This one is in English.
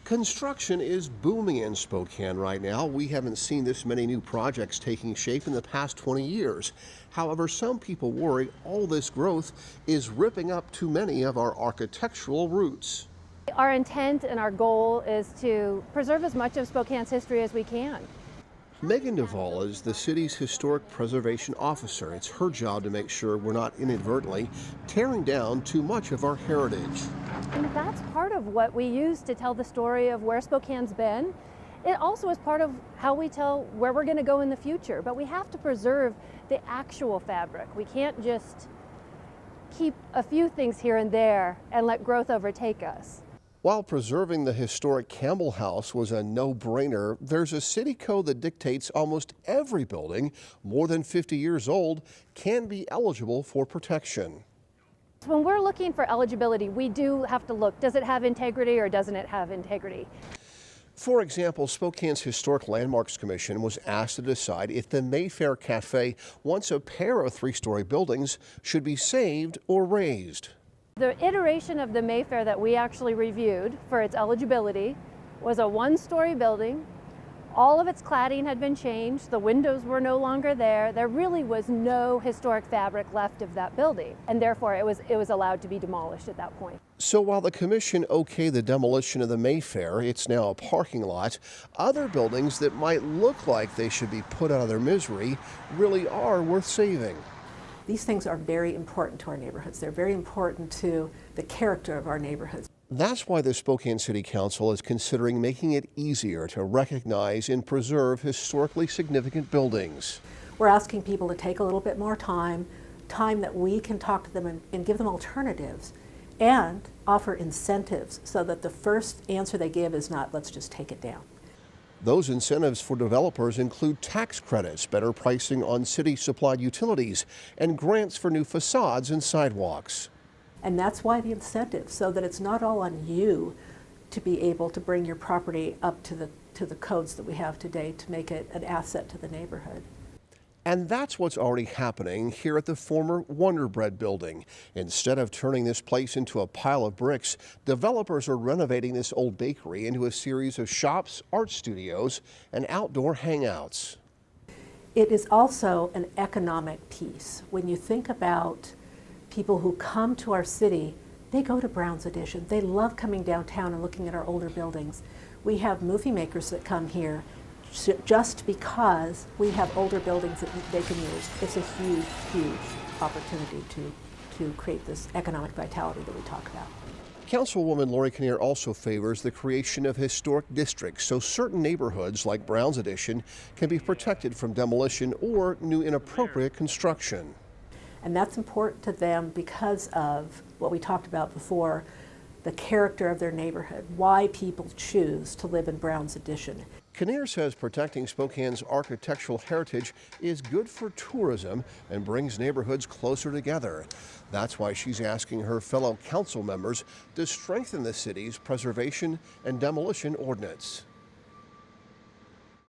Construction is booming in Spokane right now. We haven't seen this many new projects taking shape in the past 20 years. However, some people worry all this growth is ripping up too many of our architectural roots. Our intent and our goal is to preserve as much of Spokane's history as we can. Megan Duvall is the city's historic preservation officer. It's her job to make sure we're not inadvertently tearing down too much of our heritage. And that's part of what we use to tell the story of where Spokane's been. It also is part of how we tell where we're going to go in the future. But we have to preserve the actual fabric. We can't just keep a few things here and there and let growth overtake us. While preserving the historic Campbell House was a no-brainer, there's a city code that dictates almost every building more than 50 years old can be eligible for protection. When we're looking for eligibility, we do have to look, does it have integrity or doesn't it have integrity? For example, Spokane's Historic Landmarks Commission was asked to decide if the Mayfair Cafe, once a pair of three-story buildings, should be saved or razed. The iteration of the Mayfair that we actually reviewed for its eligibility was a one-story building. All of its cladding had been changed. The windows were no longer there. There really was no historic fabric left of that building, and therefore it was allowed to be demolished at that point. So while the commission okayed the demolition of the Mayfair, it's now a parking lot, other buildings that might look like they should be put out of their misery really are worth saving. These things are very important to our neighborhoods. They're very important to the character of our neighborhoods. That's why the Spokane City Council is considering making it easier to recognize and preserve historically significant buildings. We're asking people to take a little bit more time that we can talk to them and give them alternatives and offer incentives so that the first answer they give is not, let's just take it down. Those incentives for developers include tax credits, better pricing on city-supplied utilities, and grants for new facades and sidewalks. And that's why the incentive, so that it's not all on you to be able to bring your property up to the codes that we have today to make it an asset to the neighborhood. And that's what's already happening here at the former Wonder Bread building. Instead of turning this place into a pile of bricks, developers are renovating this old bakery into a series of shops, art studios, and outdoor hangouts. It is also an economic piece. When you think about people who come to our city, they go to Brown's Addition. They love coming downtown and looking at our older buildings. We have movie makers that come here just because we have older buildings that they can use. It's a huge, huge opportunity to create this economic vitality that we talk about. Councilwoman Lori Kinnear also favors the creation of historic districts so certain neighborhoods like Brown's Addition can be protected from demolition or new inappropriate construction. And that's important to them because of what we talked about before, the character of their neighborhood, why people choose to live in Brown's Addition. Kinnear says protecting Spokane's architectural heritage is good for tourism and brings neighborhoods closer together. That's why she's asking her fellow council members to strengthen the city's preservation and demolition ordinance.